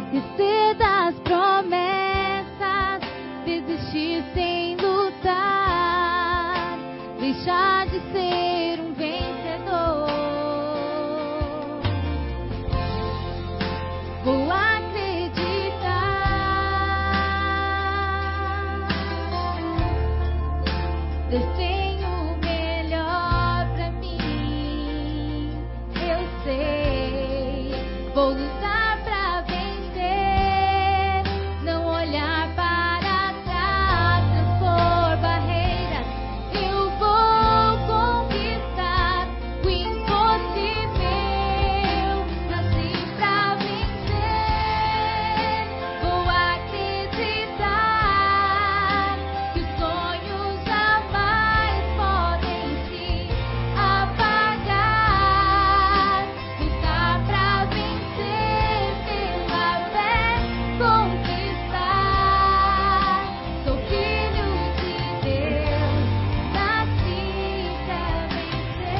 esquecer das promessas, desistir sem lutar, deixar de ser um vencedor. Vou acreditar, Deus tem o melhor pra mim, eu sei. Vou lutar pra vencer, não olhar para trás, transpor barreiras. Eu vou conquistar o impossível, nasci pra vencer. Vou acreditar que os sonhos jamais podem se apagar. Lutar pra vencer, pela fé conquistar. Sou filho de Deus, nasci pra vencer.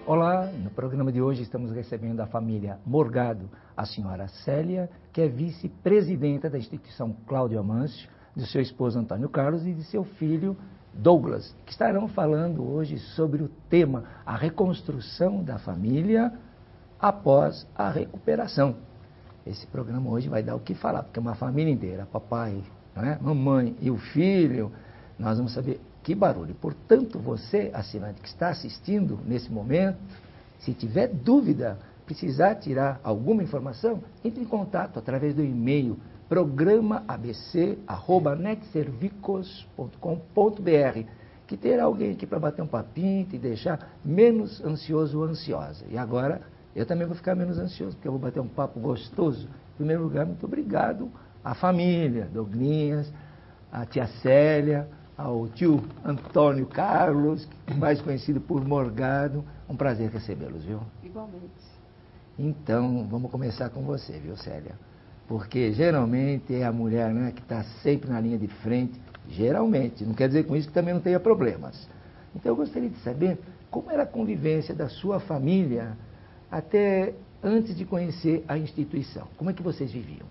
Olá, no programa de hoje estamos recebendo a família Morgado, a senhora Célia, que é vice-presidenta da instituição Cláudio Amâncio, de seu esposo Antônio Carlos e de seu filho Douglas, que estarão falando hoje sobre o tema a reconstrução da família após a recuperação. Esse programa hoje vai dar o que falar, porque é uma família inteira, papai, né, mamãe e o filho, nós vamos saber que barulho. Portanto, você, assinante que está assistindo nesse momento, se tiver dúvida, precisar tirar alguma informação, entre em contato através do e-mail programaabc@netservicos.com.br, que terá alguém aqui para bater um papinho e deixar menos ansioso ou ansiosa. E agora, eu também vou ficar menos ansioso, porque eu vou bater um papo gostoso. Em primeiro lugar, muito obrigado à família, Douglinhas, à tia Célia, ao tio Antônio Carlos, mais conhecido por Morgado. Um prazer recebê-los, viu? Igualmente. Então, vamos começar com você, viu, Célia? Porque geralmente é a mulher, né, que está sempre na linha de frente. Geralmente, não quer dizer com isso que também não tenha problemas. Então, eu gostaria de saber como era a convivência da sua família até antes de conhecer a instituição. Como é que vocês viviam?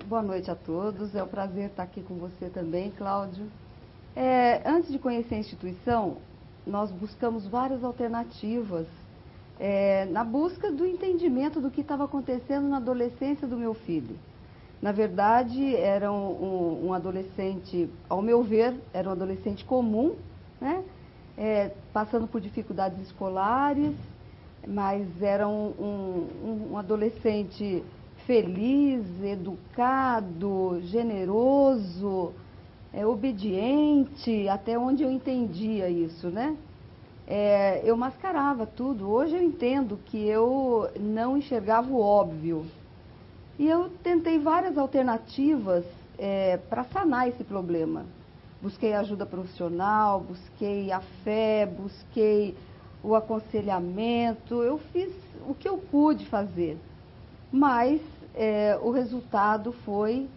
Boa noite a todos, é um prazer estar aqui com você também, Cláudio. Antes de conhecer a instituição, nós buscamos várias alternativas na busca do entendimento do que estava acontecendo na adolescência do meu filho. Na verdade, era um adolescente, ao meu ver, era um adolescente comum, né? Passando por dificuldades escolares, mas era um adolescente feliz, educado, generoso, obediente, até onde eu entendia isso, né? Eu mascarava tudo. Hoje eu entendo que eu não enxergava o óbvio. E eu tentei várias alternativas para sanar esse problema. Busquei ajuda profissional, busquei a fé, busquei o aconselhamento. Eu fiz o que eu pude fazer. Mas o resultado foi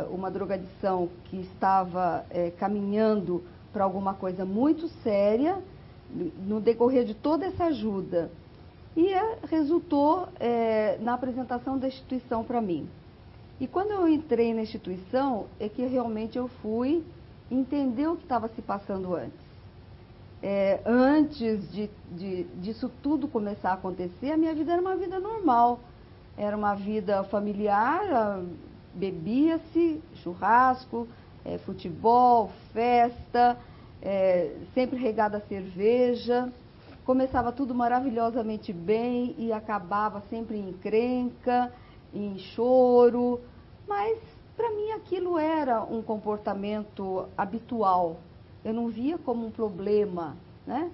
uma drogadição que estava caminhando para alguma coisa muito séria no decorrer de toda essa ajuda. E resultou na apresentação da instituição para mim. E quando eu entrei na instituição, é que realmente eu fui entender o que estava se passando antes. Antes disso tudo começar a acontecer, a minha vida era uma vida normal. Era uma vida familiar, bebia-se, churrasco, futebol, festa, sempre regada a cerveja. Começava tudo maravilhosamente bem e acabava sempre em encrenca, em choro. Mas, para mim, aquilo era um comportamento habitual. Eu não via como um problema, né?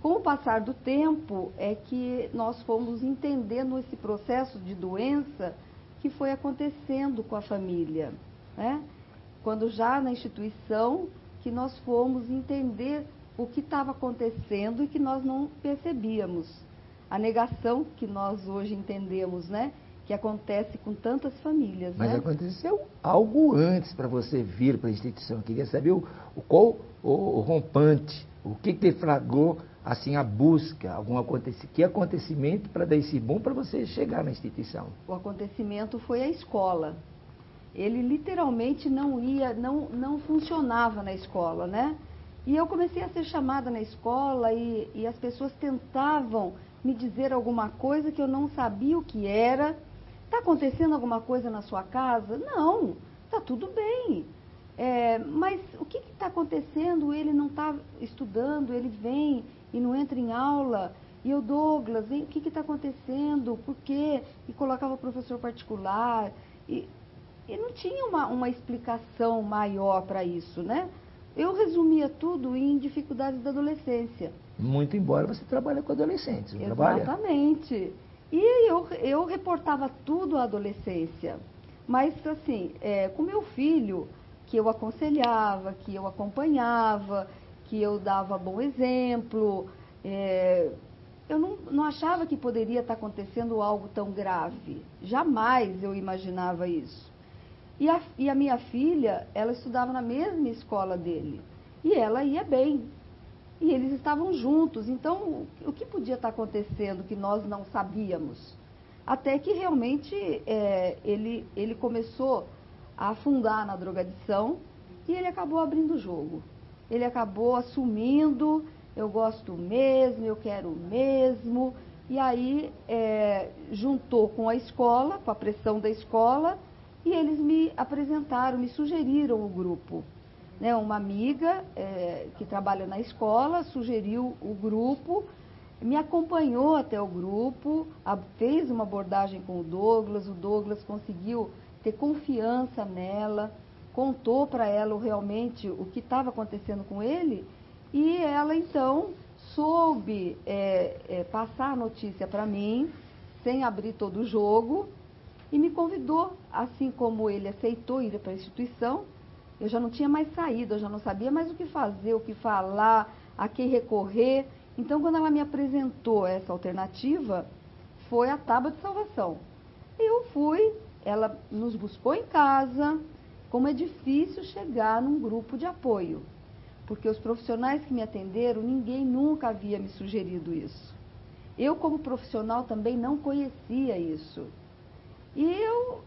Com o passar do tempo, é que nós fomos entendendo esse processo de doença que foi acontecendo com a família, né? Quando já na instituição, que nós fomos entender o que estava acontecendo e que nós não percebíamos. A negação que nós hoje entendemos, né? que acontece com tantas famílias, Mas né? aconteceu algo antes para você vir para a instituição. Eu queria saber qual o rompante, o que deflagrou assim a busca, que acontecimento para dar esse boom para você chegar na instituição. O acontecimento foi a escola. Ele literalmente não funcionava na escola, né? E eu comecei a ser chamada na escola e as pessoas tentavam me dizer alguma coisa que eu não sabia o que era. Está acontecendo alguma coisa na sua casa? Não, está tudo bem. Mas o que está acontecendo? Ele não está estudando, ele vem e não entra em aula. E eu, Douglas, o que está acontecendo? Por quê? E colocava o professor particular. E não tinha uma explicação maior para isso, né? Eu resumia tudo em dificuldades da adolescência. Muito embora você trabalhe com adolescentes, não trabalha? Exatamente. E eu reportava tudo à adolescência. Mas, assim, com meu filho, que eu aconselhava, que eu acompanhava, que eu dava bom exemplo, eu não achava que poderia estar acontecendo algo tão grave. Jamais eu imaginava isso. E a minha filha, ela estudava na mesma escola dele. E ela ia bem. E eles estavam juntos. Então, o que podia estar acontecendo que nós não sabíamos? Até que realmente ele começou a afundar na drogadição e ele acabou abrindo o jogo. Ele acabou assumindo, eu gosto mesmo, eu quero mesmo. E aí juntou com a escola, com a pressão da escola, e eles me apresentaram, me sugeriram o grupo. Né, uma amiga que trabalha na escola sugeriu o grupo, me acompanhou até o grupo, fez uma abordagem com o Douglas conseguiu ter confiança nela, contou para ela realmente o que estava acontecendo com ele, e ela então soube passar a notícia para mim, sem abrir todo o jogo, e me convidou, assim como ele aceitou ir para a instituição. Eu já não tinha mais saído, eu já não sabia mais o que fazer, o que falar, a quem recorrer. Então, quando ela me apresentou essa alternativa, foi a tábua de salvação. Eu fui, ela nos buscou em casa, como é difícil chegar num grupo de apoio. Porque os profissionais que me atenderam, ninguém nunca havia me sugerido isso. Eu, como profissional, também não conhecia isso. E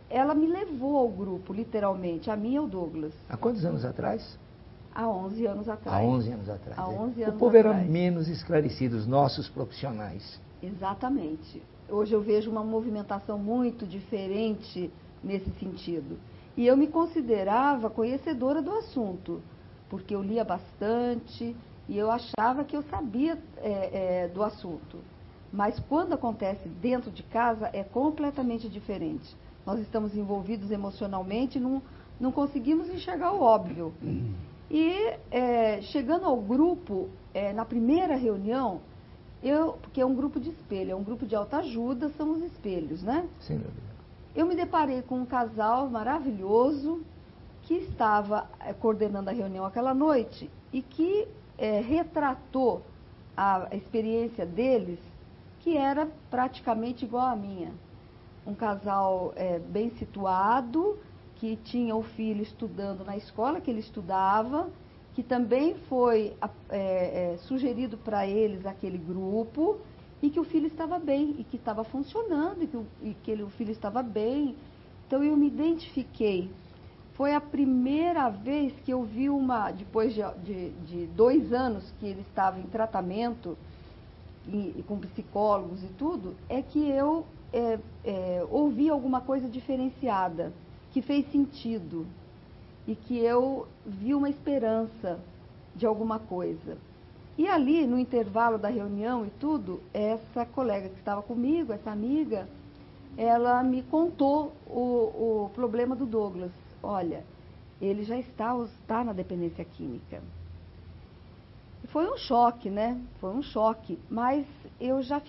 ela me levou ao grupo, literalmente, a mim e ao Douglas. Há quantos anos atrás? Há 11 anos atrás. Há 11 anos atrás. Há 11 anos o povo atrás. era menos esclarecido, os nossos profissionais. Exatamente. Hoje eu vejo uma movimentação muito diferente nesse sentido. E eu me considerava conhecedora do assunto, porque eu lia bastante e eu achava que eu sabia do assunto. Mas quando acontece dentro de casa é completamente diferente. Nós estamos envolvidos emocionalmente, não conseguimos enxergar o óbvio. E chegando ao grupo, na primeira reunião, porque é um grupo de espelho, é um grupo de autoajuda, são os espelhos, né? Sem dúvida. Eu me deparei com um casal maravilhoso que estava coordenando a reunião aquela noite e que retratou a experiência deles, que era praticamente igual à minha. Um casal bem situado, que tinha o filho estudando na escola que ele estudava, que também foi sugerido para eles aquele grupo, e que o filho estava bem, e que estava funcionando, e que o filho estava bem. Então eu me identifiquei. Foi a primeira vez que eu vi depois de 2 anos que ele estava em tratamento, e com psicólogos e tudo, que eu ouvi alguma coisa diferenciada, que fez sentido, e que eu vi uma esperança de alguma coisa. E ali, no intervalo da reunião e tudo, essa colega que estava comigo, essa amiga, ela me contou o problema do Douglas. Olha, ele já está na dependência química. Foi um choque, né? Foi um choque, mas eu já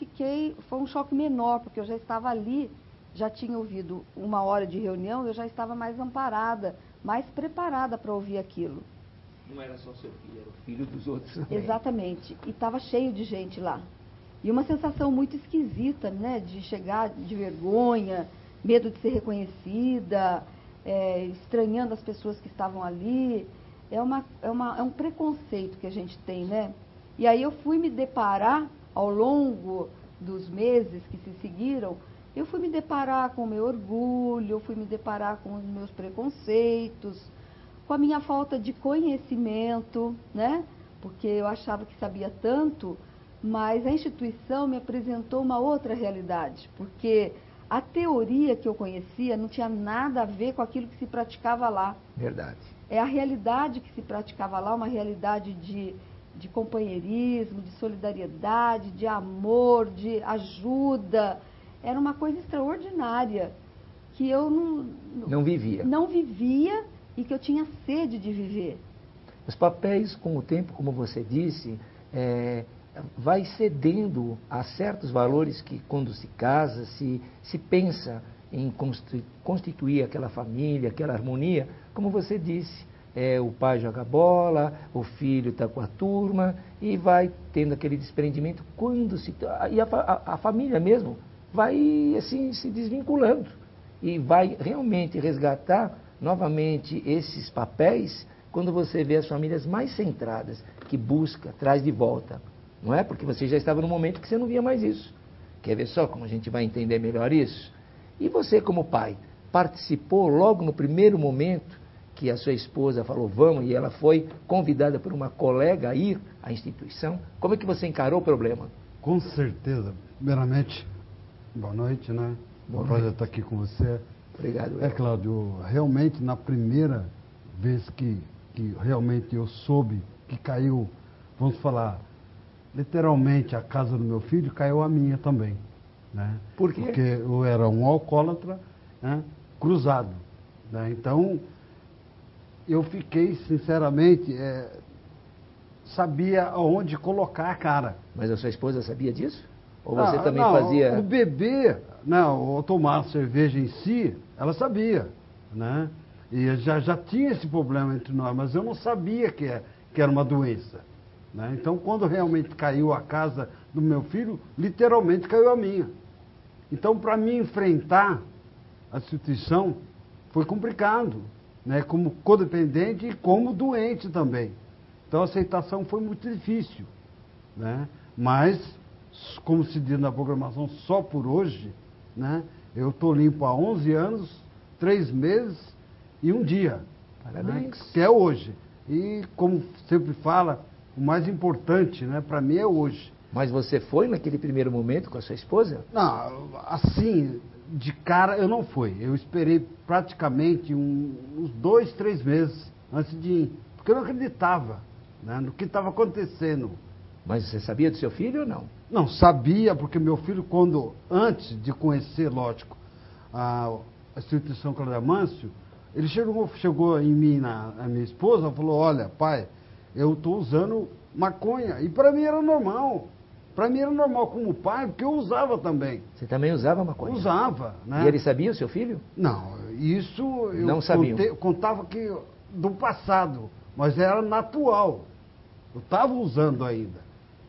foi um choque menor, porque eu já estava ali, já tinha ouvido 1 hora de reunião, eu já estava mais amparada, mais preparada para ouvir aquilo. Não era só seu filho, era o filho dos outros também. Exatamente, e estava cheio de gente lá. E uma sensação muito esquisita, né? De chegar de vergonha, medo de ser reconhecida, estranhando as pessoas que estavam ali. É um preconceito que a gente tem, né? E aí eu fui me deparar, ao longo dos meses que se seguiram, eu fui me deparar com o meu orgulho, eu fui me deparar com os meus preconceitos, com a minha falta de conhecimento, né? Porque eu achava que sabia tanto, mas a instituição me apresentou uma outra realidade, porque a teoria que eu conhecia não tinha nada a ver com aquilo que se praticava lá. Verdade. É a realidade que se praticava lá, uma realidade de companheirismo, de solidariedade, de amor, de ajuda. Era uma coisa extraordinária que eu Não vivia. não vivia e que eu tinha sede de viver. Os papéis, com o tempo, como você disse, vai cedendo a certos valores que, quando se casa, se pensa em constituir aquela família, aquela harmonia. Como você disse, o pai joga bola, o filho está com a turma e vai tendo aquele desprendimento. E a família mesmo vai assim se desvinculando e vai realmente resgatar novamente esses papéis quando você vê as famílias mais centradas, que busca, traz de volta. Não é? Porque você já estava num momento que você não via mais isso. Quer ver só como a gente vai entender melhor isso? E você, como pai, participou logo no primeiro momento que a sua esposa falou vamos, e ela foi convidada por uma colega a ir à instituição? Como é que você encarou o problema? Com certeza. Primeiramente, boa noite, né? Boa Um prazer noite. estar aqui com você. Obrigado. Cláudio, realmente na primeira vez que realmente eu soube que caiu, vamos falar, literalmente a casa do meu filho, caiu a minha também. Né? Por quê? Porque eu era um alcoólatra, né, cruzado. Né? Então, eu fiquei, sinceramente, sabia aonde colocar a cara. Mas a sua esposa sabia disso? Ou você Ah, também não, fazia... O beber, não, ou tomar cerveja em si, ela sabia, né? E já tinha esse problema entre nós, mas eu não sabia que era uma doença. Né? Então, quando realmente caiu a casa do meu filho, literalmente caiu a minha. Então, para mim enfrentar a instituição, foi complicado, né? Como codependente e como doente também. Então, a aceitação foi muito difícil, né? Mas, como se diz na programação, só por hoje, né? Eu estou limpo há 11 anos, 3 meses e 1 dia. Parabéns. Né? Que é hoje. E, como sempre fala, o mais importante, né, para mim é hoje. Mas você foi naquele primeiro momento com a sua esposa? Não, assim, de cara eu não fui. Eu esperei praticamente uns 2, 3 meses antes de ir. Porque eu não acreditava, né, no que estava acontecendo. Mas você sabia do seu filho ou não? Não, sabia, porque meu filho, antes de conhecer, lógico, a instituição Cláudio Amâncio, ele chegou em mim, a minha esposa, falou, olha, pai, eu estou usando maconha. E para mim era normal. Para mim era normal como pai, porque eu usava também. Você também usava maconha? Usava, né? E ele sabia, o seu filho? Não, isso eu Não sabiam. contava que do passado, mas era na atual. Eu estava usando ainda.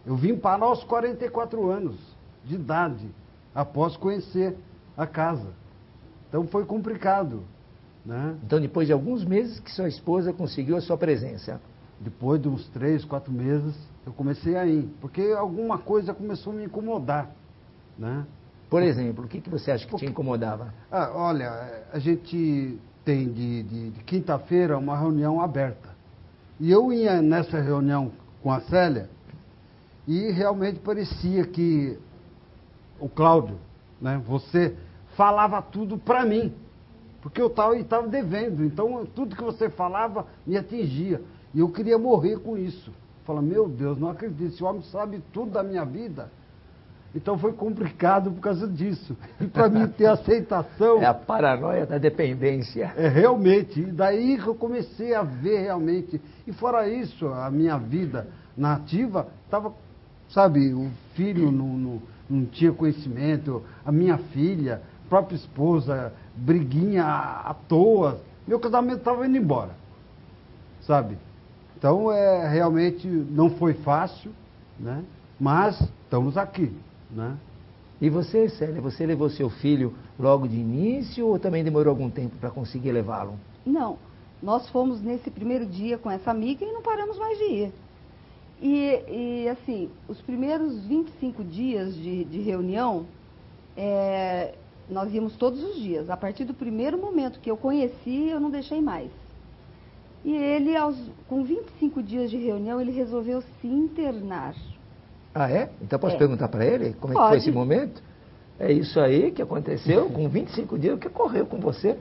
Eu vim parar aos 44 anos de idade, após conhecer a casa. Então foi complicado, né? Então, depois de alguns meses que sua esposa conseguiu a sua presença. Depois de uns 3, 4 meses, eu comecei a ir, porque alguma coisa começou a me incomodar, né? Por exemplo, o que você acha que te incomodava? Olha, a gente tem de quinta-feira uma reunião aberta. E eu ia nessa reunião com a Célia e realmente parecia que o Cláudio, né, você falava tudo para mim, porque eu estava devendo, então tudo que você falava me atingia. E eu queria morrer com isso. Fala, meu Deus, não acredito, esse homem sabe tudo da minha vida. Então foi complicado por causa disso. E para mim ter aceitação... É a paranoia da dependência. Realmente. E daí que eu comecei a ver realmente. E fora isso, a minha vida nativa estava, sabe, o filho não tinha conhecimento, a minha filha, própria esposa, briguinha à toa. Meu casamento estava indo embora, sabe? Então, realmente não foi fácil, né? Mas estamos aqui, né? E você, Célia, você levou seu filho logo de início ou também demorou algum tempo para conseguir levá-lo? Não, nós fomos nesse primeiro dia com essa amiga e não paramos mais de ir. Assim, os primeiros 25 dias de reunião, nós íamos todos os dias. A partir do primeiro momento que eu conheci, eu não deixei mais. E ele, com 25 dias de reunião, ele resolveu se internar. Ah, é? Então posso perguntar para ele como é que Pode. foi esse momento? É isso aí que aconteceu com 25 dias, o que ocorreu com você?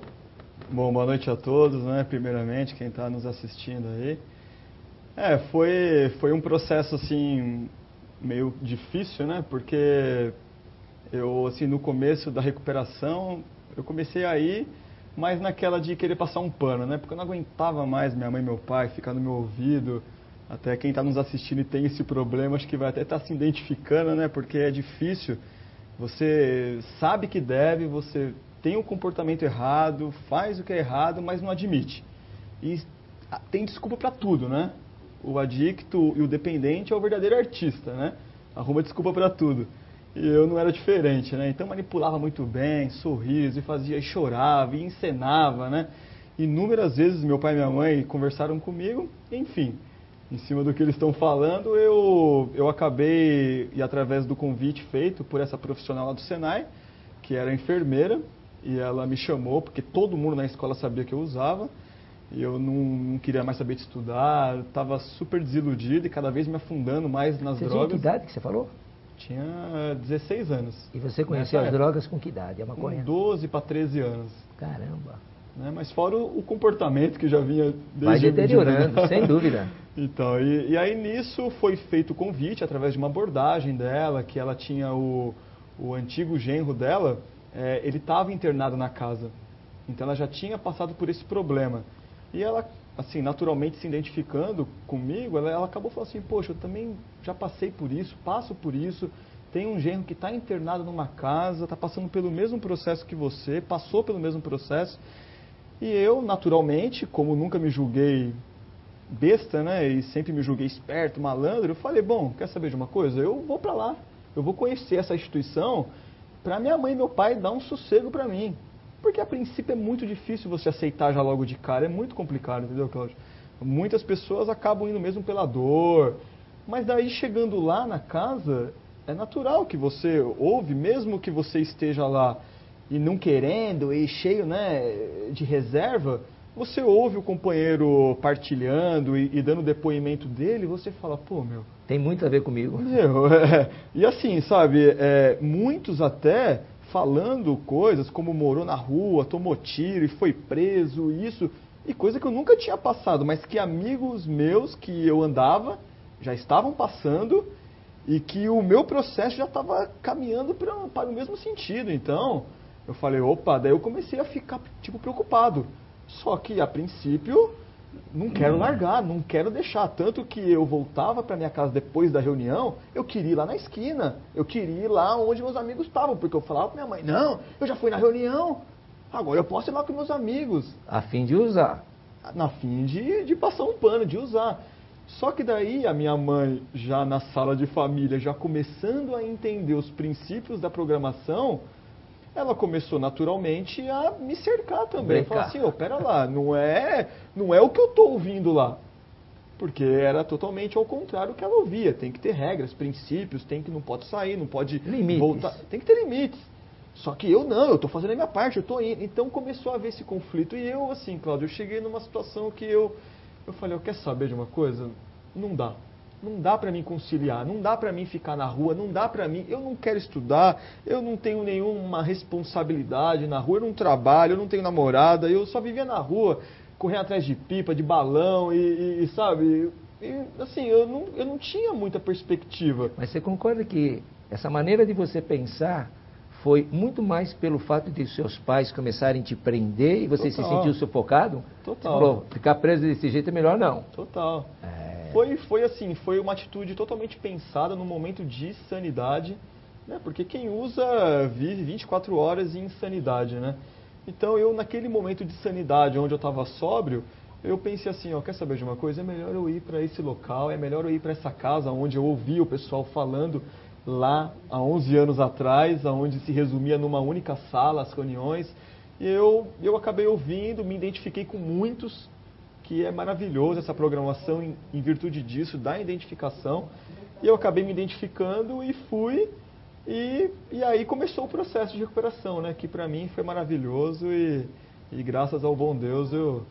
Bom, boa noite a todos, né? Primeiramente, quem está nos assistindo aí. Foi um processo, assim, meio difícil, né? Porque eu, assim, no começo da recuperação, eu comecei a ir, mas naquela de querer passar um pano, né? Porque eu não aguentava mais minha mãe e meu pai ficar no meu ouvido. Até quem está nos assistindo e tem esse problema, acho que vai até estar se identificando, né? Porque é difícil. Você sabe que deve, você tem um comportamento errado, faz o que é errado, mas não admite. E tem desculpa para tudo, né? O adicto e o dependente é o verdadeiro artista, né? Arruma desculpa para tudo. E eu não era diferente, né? Então manipulava muito bem, sorriso, e fazia, e chorava, e encenava, né? Inúmeras vezes meu pai e minha mãe conversaram comigo, enfim. Em cima do que eles estão falando, eu acabei, e através do convite feito por essa profissional lá do Senai, que era enfermeira, e ela me chamou, porque todo mundo na escola sabia que eu usava, e eu não queria mais saber de estudar, estava super desiludido e cada vez me afundando mais nas Você drogas. tinha que idade que você falou? Tinha 16 anos. E você conheceu Nessa as época. drogas com que idade? A maconha? Com 12 para 13 anos. Caramba. Né? Mas fora o comportamento que já vinha desde... Vai deteriorando, sem dúvida. Então, e aí nisso foi feito o convite, através de uma abordagem dela, que ela tinha o antigo genro dela, ele estava internado na casa. Então ela já tinha passado por esse problema. E ela, assim, naturalmente se identificando comigo, ela acabou falando assim, poxa, eu também já passei por isso, passo por isso, tem um genro que está internado numa casa, está passando pelo mesmo processo que você, passou pelo mesmo processo. E eu, naturalmente, como nunca me julguei besta, né, e sempre me julguei esperto, malandro, eu falei, bom, quer saber de uma coisa? Eu vou para lá, eu vou conhecer essa instituição para minha mãe e meu pai dar um sossego para mim. Porque a princípio é muito difícil você aceitar já logo de cara, é muito complicado, entendeu, Cláudio? Muitas pessoas acabam indo mesmo pela dor, mas daí chegando lá na casa, é natural que você ouve, mesmo que você esteja lá e não querendo, e cheio, né, de reserva, você ouve o companheiro partilhando e dando depoimento dele, você fala, pô, meu... Tem muito a ver comigo. E assim, sabe, muitos até falando coisas como morou na rua, tomou tiro e foi preso, isso, e coisa que eu nunca tinha passado, mas que amigos meus que eu andava já estavam passando e que o meu processo já estava caminhando para o mesmo sentido. Então, eu falei, opa, daí eu comecei a ficar, tipo, preocupado. Só que, a princípio, não quero largar, não quero deixar. Tanto que eu voltava para minha casa depois da reunião, eu queria ir lá na esquina, eu queria ir lá onde meus amigos estavam, porque eu falava para minha mãe, não, eu já fui na reunião, agora eu posso ir lá com meus amigos. A fim de usar. Na fim de passar um pano, de usar. Só que daí a minha mãe, já na sala de família, já começando a entender os princípios da programação, ela começou naturalmente a me cercar também. Falar assim, pera lá, não é o que eu estou ouvindo lá. Porque era totalmente ao contrário do que ela ouvia. Tem que ter regras, princípios, não pode sair, não pode voltar. Tem que ter limites. Só que eu não, eu estou fazendo a minha parte, eu estou indo. Então começou a haver esse conflito. E eu, assim, Cláudio, eu cheguei numa situação que eu falei, eu quero saber de uma coisa? Não dá. Não dá para mim conciliar, não dá para mim ficar na rua, não dá para mim, eu não quero estudar, eu não tenho nenhuma responsabilidade na rua, eu não trabalho, eu não tenho namorada, eu só vivia na rua, correndo atrás de pipa, de balão e sabe, assim, eu não tinha muita perspectiva. Mas você concorda que essa maneira de você pensar foi muito mais pelo fato de seus pais começarem a te prender e você se sentiu sufocado? Total. Você falou, ficar preso desse jeito é melhor não. Total. Foi assim, foi uma atitude totalmente pensada no momento de insanidade, né? Porque quem usa vive 24 horas em insanidade, né? Então eu, naquele momento de sanidade, onde eu estava sóbrio, eu pensei assim, quer saber de uma coisa? É melhor eu ir para esse local, é melhor eu ir para essa casa onde eu ouvi o pessoal falando lá há 11 anos atrás, onde se resumia numa única sala as reuniões. E eu acabei ouvindo, me identifiquei com muitos, que é maravilhoso essa programação em virtude disso, da identificação. E eu acabei me identificando e fui, e aí começou o processo de recuperação, né? Que para mim foi maravilhoso e graças ao bom Deus eu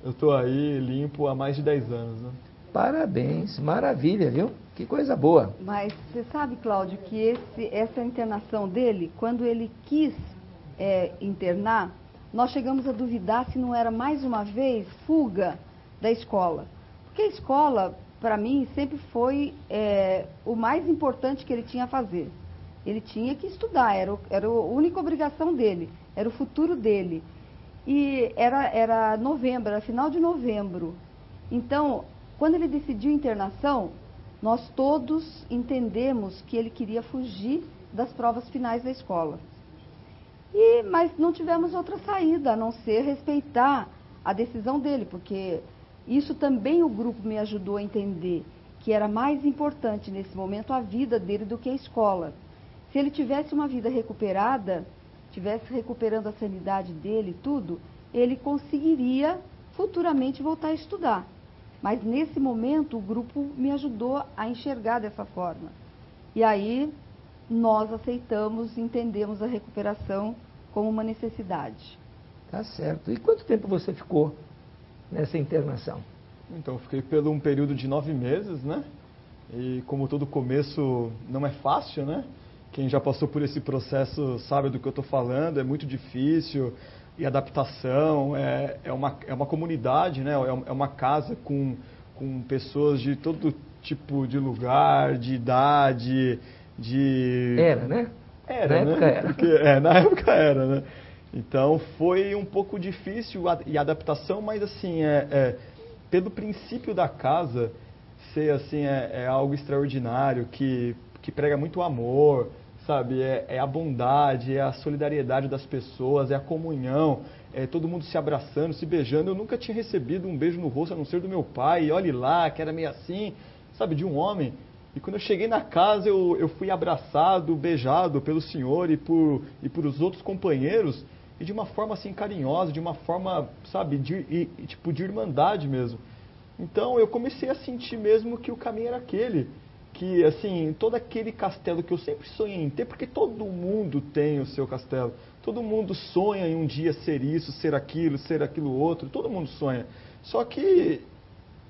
estou aí limpo há mais de 10 anos, né? Parabéns, maravilha, viu? Que coisa boa. Mas você sabe, Cláudio, que essa internação dele, quando ele quis internar, nós chegamos a duvidar se não era mais uma vez fuga da escola. Porque a escola, para mim, sempre foi o mais importante que ele tinha a fazer. Ele tinha que estudar, era a única obrigação dele, era o futuro dele. E era novembro, era final de novembro. Então, quando ele decidiu internação, nós todos entendemos que ele queria fugir das provas finais da escola. Mas não tivemos outra saída, a não ser respeitar a decisão dele, porque isso também o grupo me ajudou a entender, que era mais importante nesse momento a vida dele do que a escola. Se ele tivesse uma vida recuperada, tivesse recuperando a sanidade dele e tudo, ele conseguiria futuramente voltar a estudar. Mas nesse momento o grupo me ajudou a enxergar dessa forma. E aí nós aceitamos, entendemos a recuperação como uma necessidade. Tá certo. E quanto tempo você ficou nessa internação? Então, eu fiquei por um período de 9 meses, né? E como todo começo não é fácil, né? Quem já passou por esse processo sabe do que eu estou falando, é muito difícil. E adaptação, é uma comunidade, né? É uma casa com pessoas de todo tipo de lugar, de idade, de... Era, né? Era, na né? época era. Porque, na época era, né? Então foi um pouco difícil a adaptação, mas assim, pelo princípio da casa ser assim, é algo extraordinário, que prega muito amor, sabe? É a bondade, é a solidariedade das pessoas, é a comunhão, é todo mundo se abraçando, se beijando. Eu nunca tinha recebido um beijo no rosto, a não ser do meu pai, e olhe lá, que era meio assim, sabe, de um homem. E quando eu cheguei na casa, eu fui abraçado, beijado pelo senhor e por os outros companheiros, e de uma forma assim carinhosa, de uma forma, sabe, tipo de irmandade mesmo. Então eu comecei a sentir mesmo que o caminho era aquele, que assim, todo aquele castelo que eu sempre sonhei em ter, porque todo mundo tem o seu castelo, todo mundo sonha em um dia ser isso, ser aquilo outro, todo mundo sonha. Só que,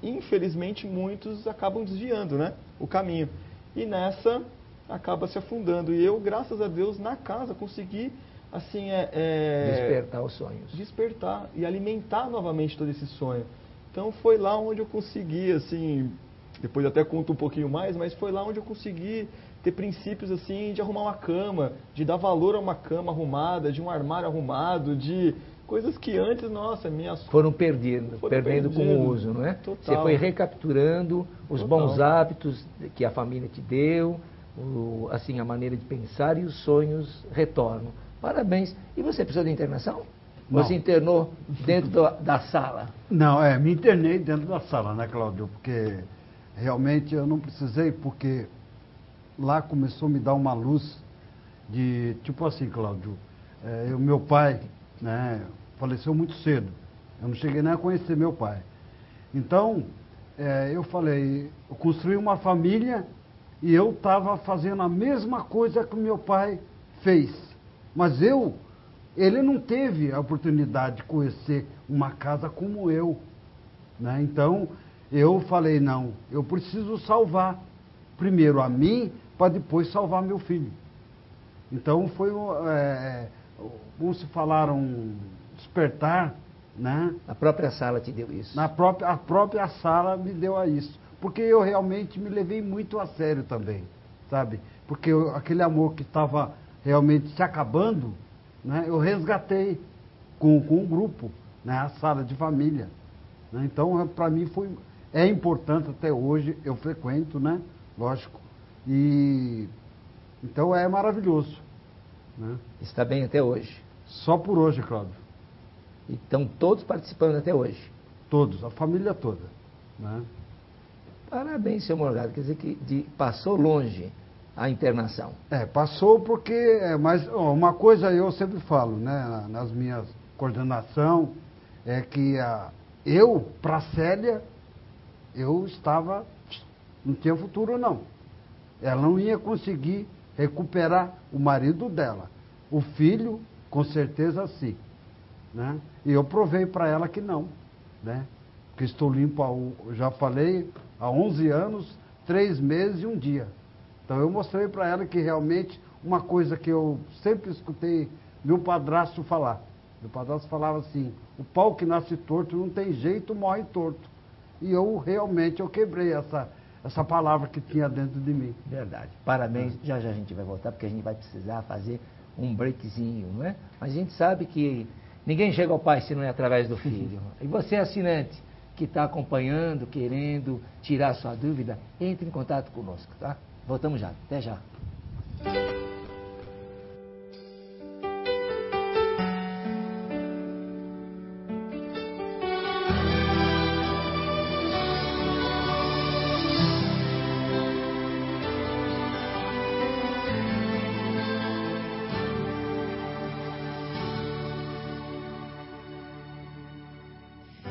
infelizmente, muitos acabam desviando, né, o caminho. E nessa, acaba se afundando. E eu, graças a Deus, na casa, consegui, assim, despertar os sonhos. Despertar e alimentar novamente todo esse sonho. Então, foi lá onde eu consegui, assim, depois até conto um pouquinho mais, mas foi lá onde eu consegui ter princípios, assim, de arrumar uma cama, de dar valor a uma cama arrumada, de um armário arrumado, de coisas que antes, nossa, foram perdendo com o uso, não é? Total. Você foi recapturando os bons hábitos que a família te deu, assim, a maneira de pensar, e os sonhos retornam. Parabéns. E você precisou de internação? Não. Você internou dentro da sala? Não, me internei dentro da sala, né, Cláudio? Porque realmente eu não precisei, porque lá começou a me dar uma luz de, tipo assim, Cláudio, meu pai, né, faleceu muito cedo. Eu não cheguei nem a conhecer meu pai. Então, eu falei, eu construí uma família e eu estava fazendo a mesma coisa que o meu pai fez. Mas ele não teve a oportunidade de conhecer uma casa como eu, né? Então, eu falei, não, eu preciso salvar primeiro a mim, para depois salvar meu filho. Então, foi, como se falaram, despertar, né? A própria sala te deu isso? A própria sala me deu a isso. Porque eu realmente me levei muito a sério também, sabe? Porque aquele amor que estava realmente se acabando, né, eu resgatei com o grupo, né, a sala de família. Né? Então, para mim, é importante até hoje, eu frequento, né, lógico. E então é maravilhoso. Né? Está bem até hoje? Só por hoje, Cláudio. E estão todos participando até hoje? Todos, a família toda. Né? Parabéns, seu Morgado. Quer dizer que passou longe a internação? Passou porque, mas uma coisa eu sempre falo, né, nas minhas coordenação, é que eu, para a Célia, eu estava, não tinha futuro não. Ela não ia conseguir recuperar o marido dela. O filho, com certeza sim. Né? E eu provei para ela que não. Né? Que estou limpo, já falei, há 11 anos, 3 meses e 1 dia. Então eu mostrei para ela que realmente uma coisa que eu sempre escutei meu padrasto falar. Meu padrasto falava assim, o pau que nasce torto não tem jeito, morre torto. E eu realmente quebrei essa palavra que tinha dentro de mim. Verdade. Parabéns. Já já a gente vai voltar, porque a gente vai precisar fazer um breakzinho, não é? Mas a gente sabe que ninguém chega ao Pai se não é através do Filho. E você, assinante, que está acompanhando, querendo tirar sua dúvida, entre em contato conosco, tá? Voltamos já. Até já.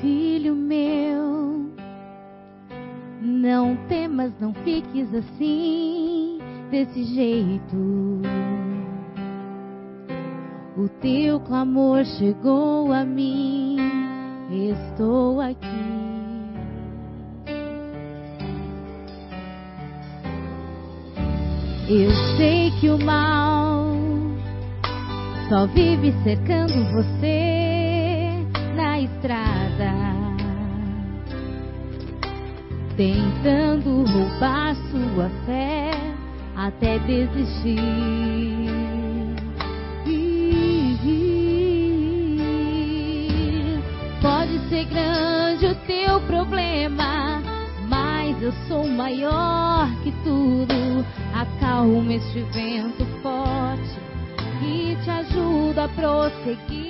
Filho meu, não temas, não fiques assim, desse jeito. O teu clamor chegou a mim, estou aqui. Eu sei que o mal só vive cercando você na estrada, tentando roubar sua fé até desistir. Pode ser grande o teu problema, mas eu sou maior que tudo. Acalma este vento forte e te ajuda a prosseguir.